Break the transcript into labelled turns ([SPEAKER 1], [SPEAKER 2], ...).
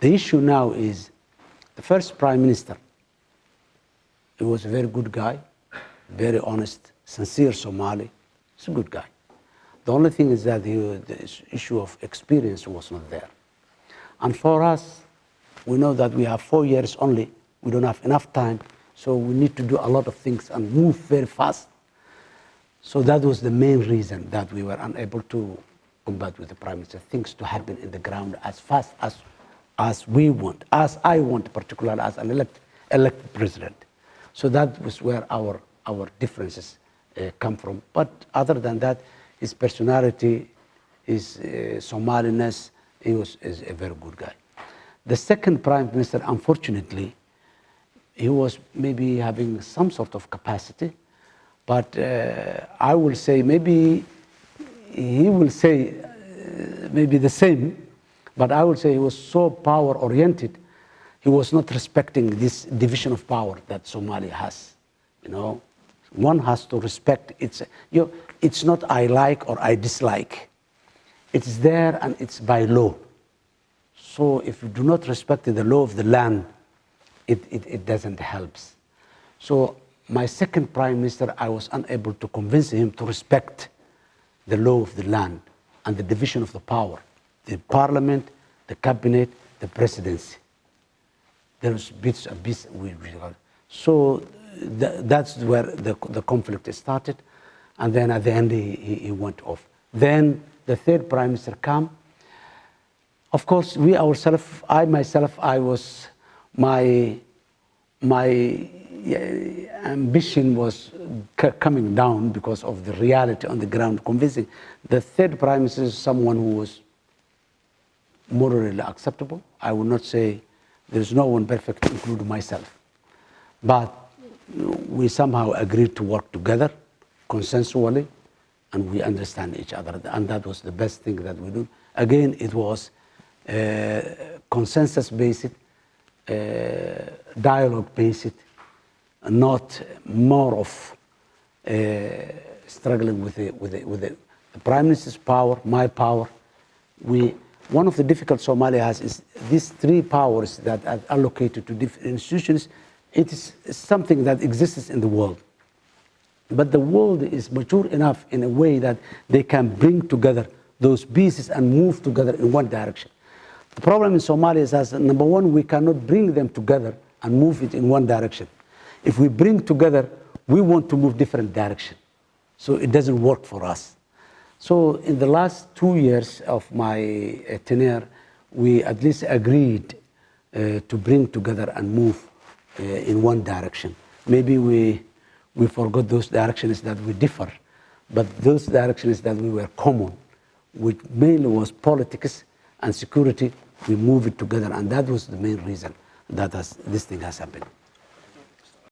[SPEAKER 1] The issue now is the first prime minister, he was a very good guy, very honest, sincere Somali. He's a good guy. The only thing is that the issue of experience was not there. And for us, we know that we have 4 years only. We don't have enough time. So we need to do a lot of things and move very fast. So that was the main reason that we were unable to combat with the prime minister, things to happen in the ground as fast as we want, as I want, particularly as an elected president. So that was where our differences come from. But other than that, his personality, his Somaliness, is a very good guy. The second prime minister, unfortunately, he was maybe having some sort of capacity, but I will say maybe he will say maybe the same, but I would say he was so power-oriented, he was not respecting this division of power that Somalia has. You know, one has to respect it's not I like or I dislike. It's there and it's by law. So if you do not respect the law of the land, it doesn't help. So my second prime minister, I was unable to convince him to respect the law of the land and the division of the power, the parliament, the cabinet, the presidency. There's bits and bits. So that's where the conflict started. And then at the end, he went off. Then the third prime minister came. Of course, we ourselves, I was, my ambition was coming down because of the reality on the ground, convincing. The third prime minister is someone who was morally acceptable. I would not say there's no one perfect, including myself. But we somehow agreed to work together, consensually, and we understand each other. And that was the best thing that we do. Again, it was consensus-based, dialogue-based, not more of struggling with the prime minister's power, my power. One of the difficult Somalia has is these three powers that are allocated to different institutions. It is something that exists in the world. But the world is mature enough in a way that they can bring together those pieces and move together in one direction. The problem in Somalia is that, number one, we cannot bring them together and move it in one direction. If we bring together, we want to move different direction. So it doesn't work for us. So in the last 2 years of my tenure, we at least agreed to bring together and move in one direction. Maybe we forgot those directions that we differ, but those directions that we were common, which mainly was politics and security, we move it together, and that was the main reason that this thing has happened.